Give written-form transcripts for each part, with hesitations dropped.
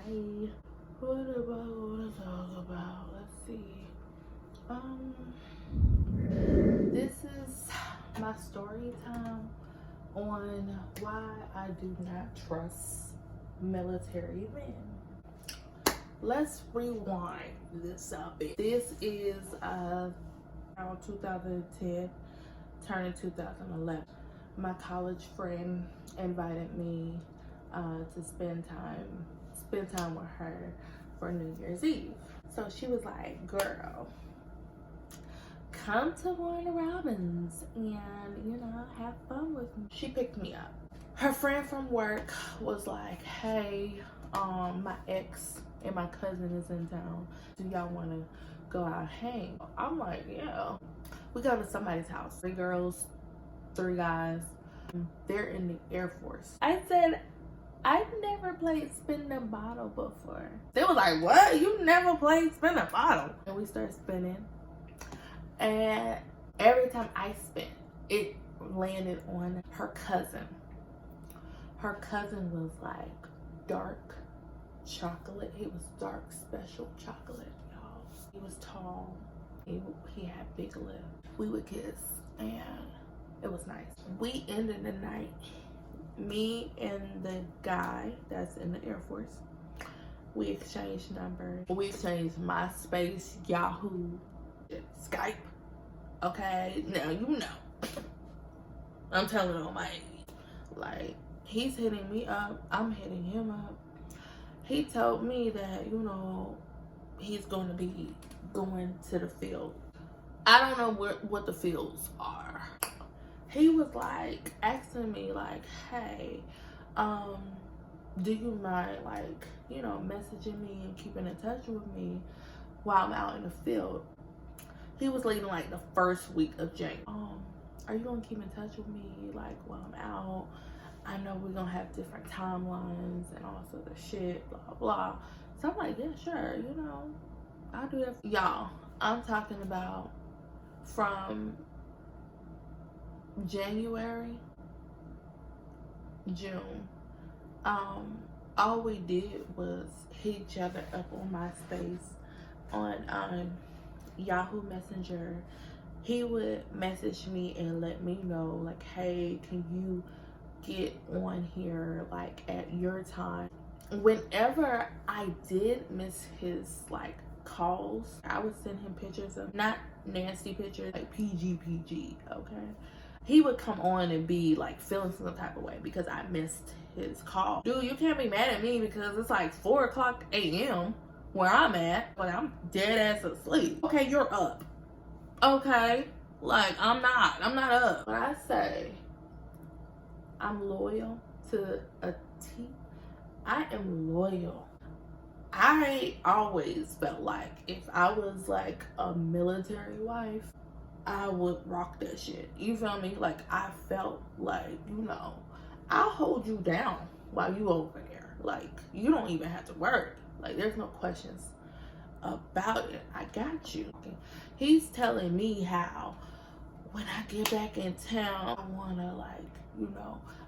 Hi. What am I going to talk about? Let's see. This is my story time on why I do not trust military men. Let's rewind this a bit. This is around 2010, turning 2011. My college friend invited me to spend time with her for New Year's Eve. So she was like, girl, come to Warner Robins and, have fun with me. She picked me up. Her friend from work was like, hey, my ex and my cousin is in town. Do y'all want to go out hang? I'm like, yeah. We go to somebody's house. 3 girls, 3 guys. They're in the Air Force. I said, I've never played spin the bottle before. They was like, what? You never played spin the bottle? And we start spinning. And every time I spin, it landed on her cousin. Her cousin was like dark chocolate. He was dark special chocolate, y'all. He was tall. He had big lips. We would kiss and it was nice. We ended the night, me and the guy that's in the Air Force, we exchanged numbers. We exchanged MySpace, Yahoo, Skype. Okay, now you know. I'm telling on my age. Like, he's hitting me up, I'm hitting him up. He told me that, he's going to be going to the field. I don't know what the fields are. He was like asking me like, hey, do you mind messaging me and keeping in touch with me while I'm out in the field? He was leaving like the first week of January. Are you gonna keep in touch with me like while I'm out? I know we're gonna have different timelines and all sorts of shit, blah blah. So I'm like, yeah, sure, I'll do that. Y'all, I'm talking about from January, June. All we did was hit each other up on MySpace, on Yahoo Messenger. He would message me and let me know like, hey, can you get on here like at your time? Whenever I did miss his like calls, I would send him pictures of, not nasty pictures, like PG, okay? He would come on and be like feeling some type of way because I missed his call. Dude, you can't be mad at me because it's like 4:00 a.m. where I'm at, but I'm dead ass asleep. Okay, you're up. Okay, like I'm not up. But I say I'm loyal to a T. I am loyal. I always felt like if I was like a military wife, I would rock that shit. You feel me? Like I felt like, I'll hold you down while you over there. Like you don't even have to worry. Like there's no questions about it. I got you. He's telling me how when I get back in town, I wanna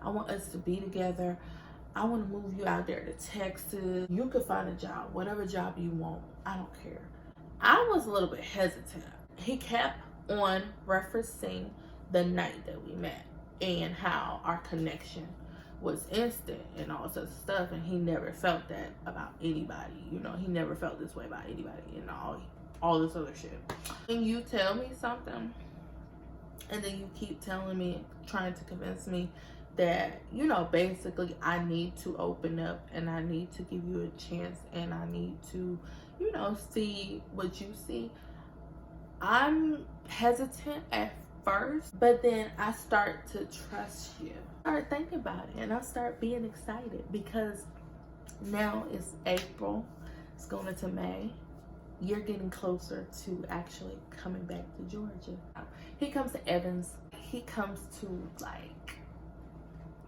I want us to be together. I want to move you out there to Texas. You could find a job, whatever job you want. I don't care. I was a little bit hesitant. He kept on referencing the night that we met and how our connection was instant and all sorts of stuff, and he never felt that about anybody. He never felt this way about anybody and all this other shit. When you tell me something and then you keep telling me, trying to convince me that, basically I need to open up and I need to give you a chance and I need to, see what you see. I'm hesitant at first, but then I start to trust you. I start thinking about it and I start being excited because now it's April, it's going into May. You're getting closer to actually coming back to Georgia. He comes to Evans. He comes to like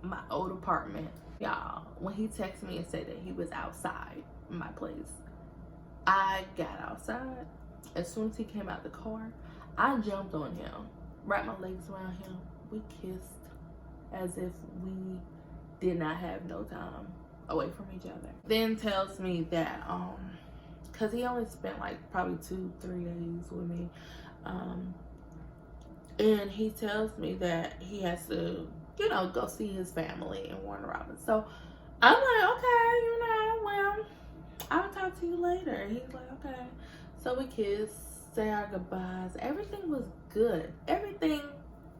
my old apartment. Y'all, when he texted me and said that he was outside my place, I got outside. As soon as he came out the car, I jumped on him, wrapped my legs around him. We kissed as if we did not have no time. away from each other. Then tells me that because he only spent like probably 2-3 days with me, and he tells me that he has to, you know, go see his family in Warner Robins. So I'm like, okay, you know, well, I'll talk to you later. And he's like, okay. So we kissed, say our goodbyes. Everything was good. Everything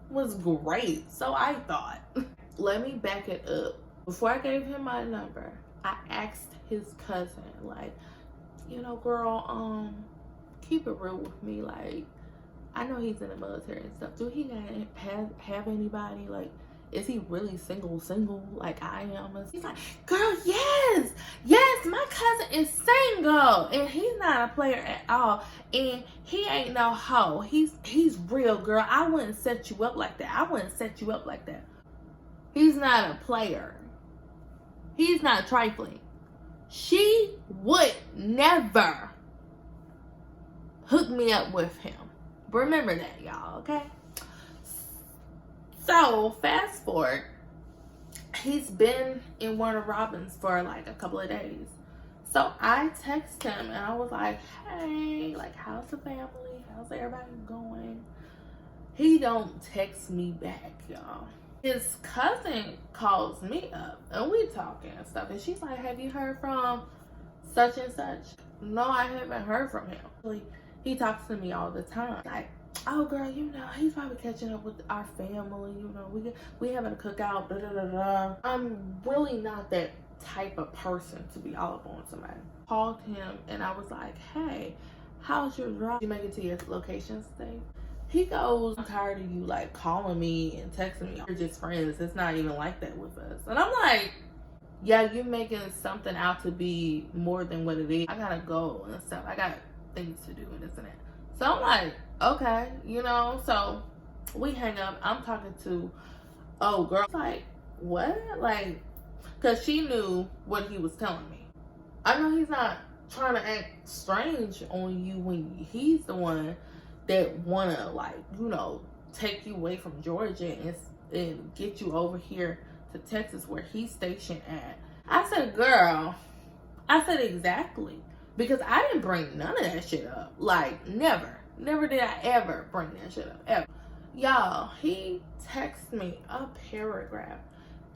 was great. So I thought. Let me back it up. Before I gave him my number, I asked his cousin, like, you know, girl, keep it real with me. Like, I know he's in the military and stuff. Do he have anybody? Like, is he really single like I am? He's like, girl, yes, my cousin is single, and he's not a player at all, and he ain't no hoe. He's real, girl. I wouldn't set you up like that. He's not a player. He's not trifling. She would never hook me up with him. Remember that, y'all, okay? So, fast forward. He's been in Warner Robins for like a couple of days. So, I text him and I was like, hey, like, how's the family? How's everybody going? He don't text me back, y'all. His cousin calls me up and we talking and stuff. And she's like, have you heard from such and such? No, I haven't heard from him. He talks to me all the time. Like, oh girl, you know, he's probably catching up with our family. You know, we having a cookout, blah, blah, blah, blah. I'm really not that type of person to be all up on somebody. Called him and I was like, hey, how's your drive? Did you make it to your location safe? He goes, I'm tired of you like calling me and texting me. We're just friends. It's not even like that with us. And I'm like, yeah, you're making something out to be more than what it is. I gotta go and stuff. I got things to do and this and that. So I'm like, okay, you know. So we hang up. I'm talking to girl. Like, what? Like, cause she knew what he was telling me. I know he's not trying to act strange on you when he's the one that wanna, like, you know, take you away from Georgia and get you over here to Texas where he's stationed at. I said, girl, exactly. Because I didn't bring none of that shit up. Like, never did I ever bring that shit up, ever. Y'all, he texted me a paragraph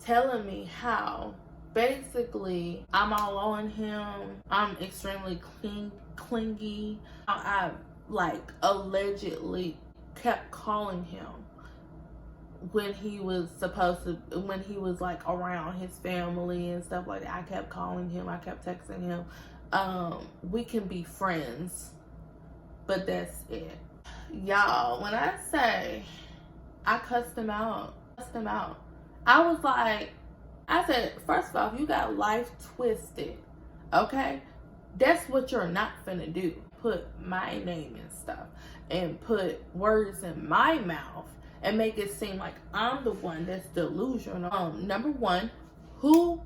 telling me how basically I'm all on him. I'm extremely clingy. I like allegedly kept calling him when he was like around his family and stuff like that. I kept calling him. I kept texting him. We can be friends, but that's it. Y'all, when I say I cussed him out, I was like, I said, first off, you got life twisted, okay? That's what you're not finna do. Put my name and stuff and put words in my mouth and make it seem like I'm the one that's delusional. Number one, who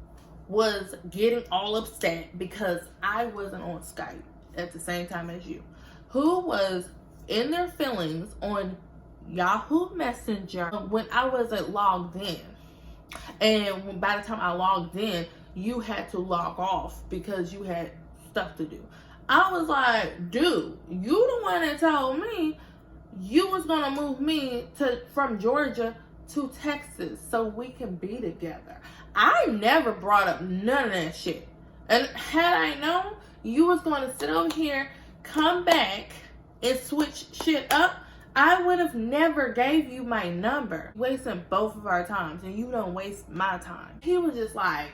was getting all upset because I wasn't on Skype at the same time as you? Who was in their feelings on Yahoo Messenger when I wasn't logged in? And by the time I logged in, you had to log off because you had stuff to do. I was like, dude, you the one that told me you was gonna move me from Georgia to Texas so we can be together. I never brought up none of that shit. And had I known you was gonna sit over here, come back, and switch shit up, I would have never gave you my number. Wasting both of our times, and you don't waste my time. He was just like,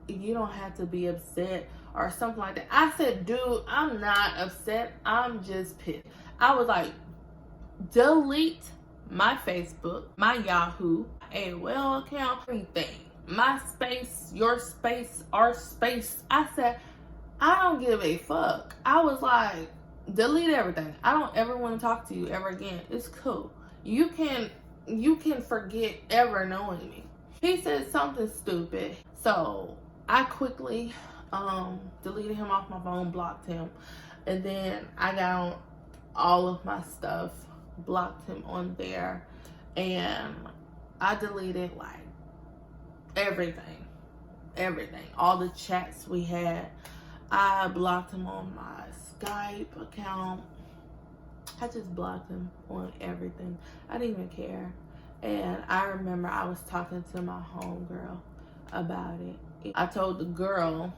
you don't have to be upset or something like that. I said, dude, I'm not upset. I'm just pissed. I was like, delete my Facebook, my Yahoo, AOL account, everything. My space, your space, our space. I said, I don't give a fuck. I was like, delete everything. I don't ever want to talk to you ever again. It's cool. You can forget ever knowing me. He said something stupid. So I quickly deleted him off my phone, blocked him. And then I got all of my stuff, blocked him on there. And I deleted like everything. Everything. All the chats we had. I blocked him on my Skype account. I just blocked him on everything. I didn't even care. And I remember I was talking to my homegirl about it. I told the girl,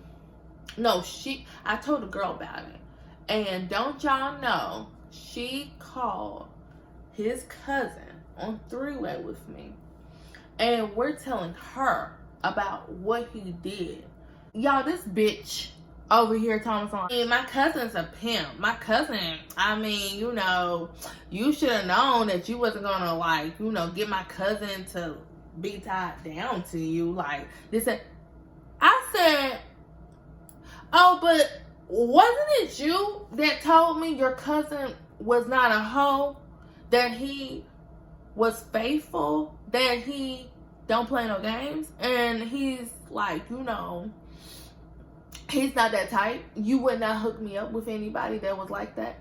I told the girl about it. And don't y'all know, she called his cousin on three-way with me. And we're telling her about what he did. Y'all, this bitch over here talking on. I mean, my cousin's a pimp. My cousin, I mean, you should have known that you wasn't gonna, like, get my cousin to be tied down to you. Like, this. I said, oh, but wasn't it you that told me your cousin was not a hoe? That he was faithful? That he don't play no games? And he's like, he's not that type. You would not hook me up with anybody that was like that.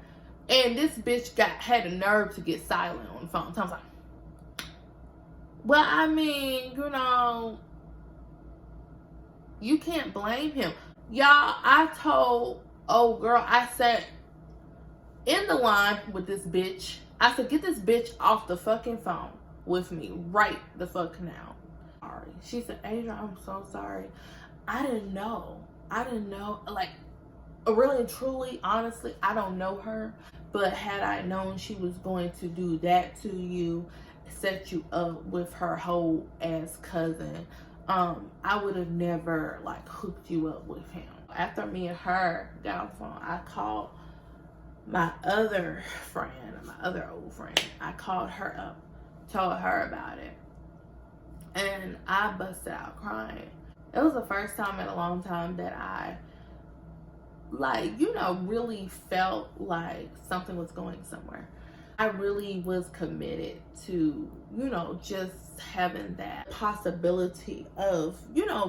And this bitch had a nerve to get silent on the phone. So I was like, well, I mean, you can't blame him. Y'all, I told old girl, I said, in the line with this bitch, I said, get this bitch off the fucking phone with me right the fuck now. Sorry. She said, Adrian, I'm so sorry. I didn't know. Like, really and truly, honestly, I don't know her. But had I known she was going to do that to you, set you up with her whole ass cousin, I would have never, like, hooked you up with him. After me and her got on the phone, I called my other friend, my other old friend. I called her up, told her about it, and I busted out crying. It was the first time in a long time that I, like, really felt like something was going somewhere. I really was committed to, just having that possibility of,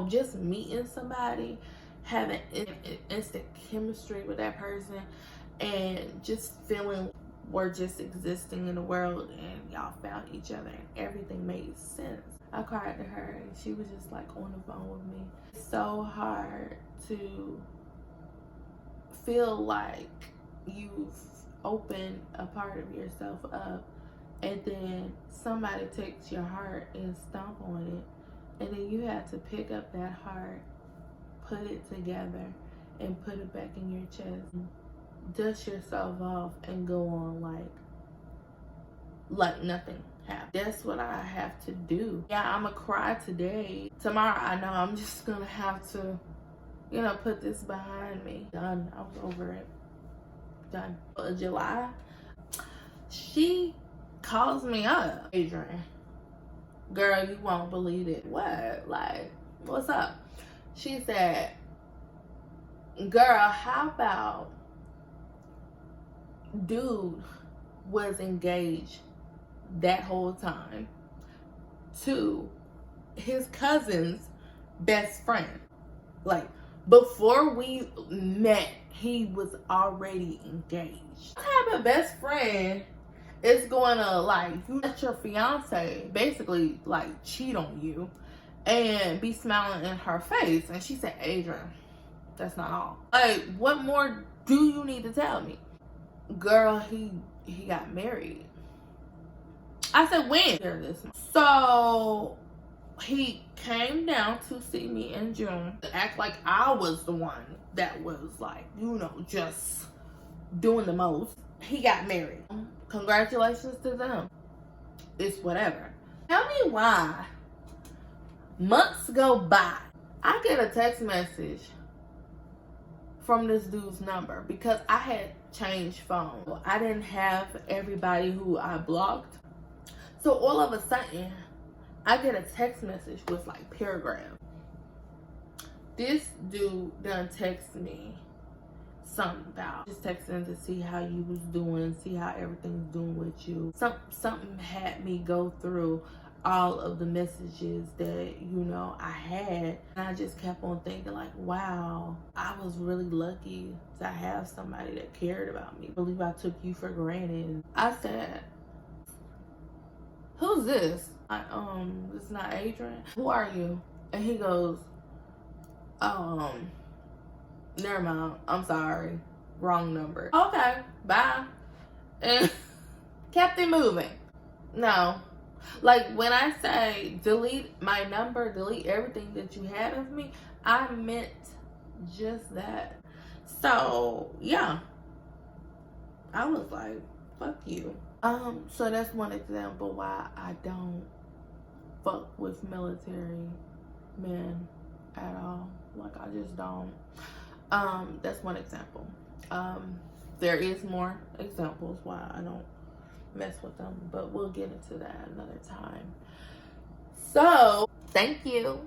just meeting somebody, having instant chemistry with that person, and just feeling we're just existing in the world, and y'all found each other and everything made sense. I cried to her and she was just like on the phone with me. It's so hard to feel like you've opened a part of yourself up, and then somebody takes your heart and stomp on it, and then you have to pick up that heart, put it together, and put it back in your chest, dust yourself off, and go on like nothing happened. That's what I have to do. Yeah, I'ma cry today. Tomorrow, I know I'm just gonna have to, put this behind me. Done. I was over it. Done. July, she calls me up. Adrian, girl, you won't believe it. What? Like, what's up? She said, girl, how about dude was engaged that whole time to his cousin's best friend. Like, before we met, he was already engaged. What type of best friend is going to, like, you let your fiance basically, like, cheat on you and be smiling in her face? And she said, Adrian, that's not all. Like, what more do you need to tell me? Girl, he got married. I said, when? So he came down to see me in June, to act like I was the one that was, like, just doing the most. He got married. Congratulations to them. It's whatever. Tell me why months go by, I get a text message from this dude's number, because I had changed phones. I didn't have everybody who I blocked. So all of a sudden, I get a text message with, like, paragraphs. This dude done text me something about just texting to see how you was doing, see how everything's doing with you. Something had me go through all of the messages that, I had. And I just kept on thinking, like, wow, I was really lucky to have somebody that cared about me. I believe I took you for granted. I said, who's this? This is not Adrian. Who are you? And he goes, never mind. I'm sorry. Wrong number. Okay, bye. And kept it moving. No. Like, when I say delete my number, delete everything that you had of me, I meant just that. So, yeah. I was like, fuck you. So that's one example why I don't fuck with military men at all. Like, I just don't. That's one example. There is more examples why I don't mess with them, but we'll get into that another time. So, thank you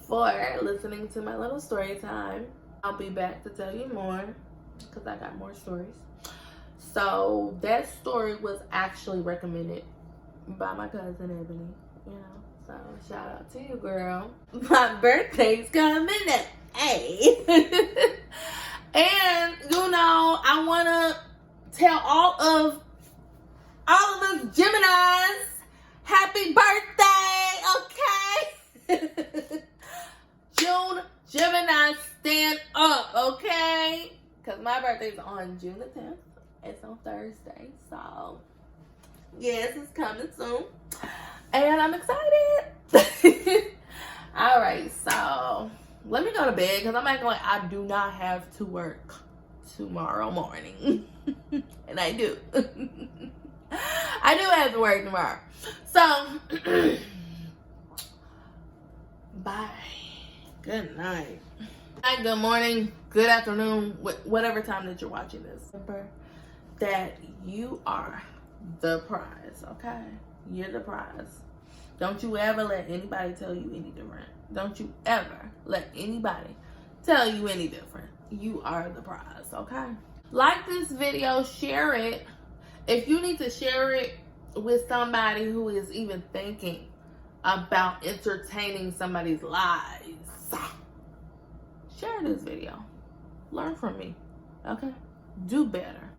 for listening to my little story time. I'll be back to tell you more because I got more stories. So, that story was actually recommended by my cousin Ebony, you know. So, shout out to you, girl. My birthday's coming up. Hey. And, you know, I want to tell all of us Geminis, happy birthday, okay? June, Gemini, stand up, okay? Because my birthday's on June the 10th. It's on Thursday, so yes, it's coming soon. And I'm excited. All right, so let me go to bed because I'm acting like I do not have to work tomorrow morning. And I do. I do have to work tomorrow. So, bye. Good night. Good morning, good afternoon, whatever time that you're watching this. Remember that you are the prize, okay? You're the prize. Don't you ever let anybody tell you any different. Don't you ever let anybody tell you any different. You are the prize, okay? Like this video, share it. If you need to share it with somebody who is even thinking about entertaining somebody's lies, share this video. Learn from me, okay? Do better.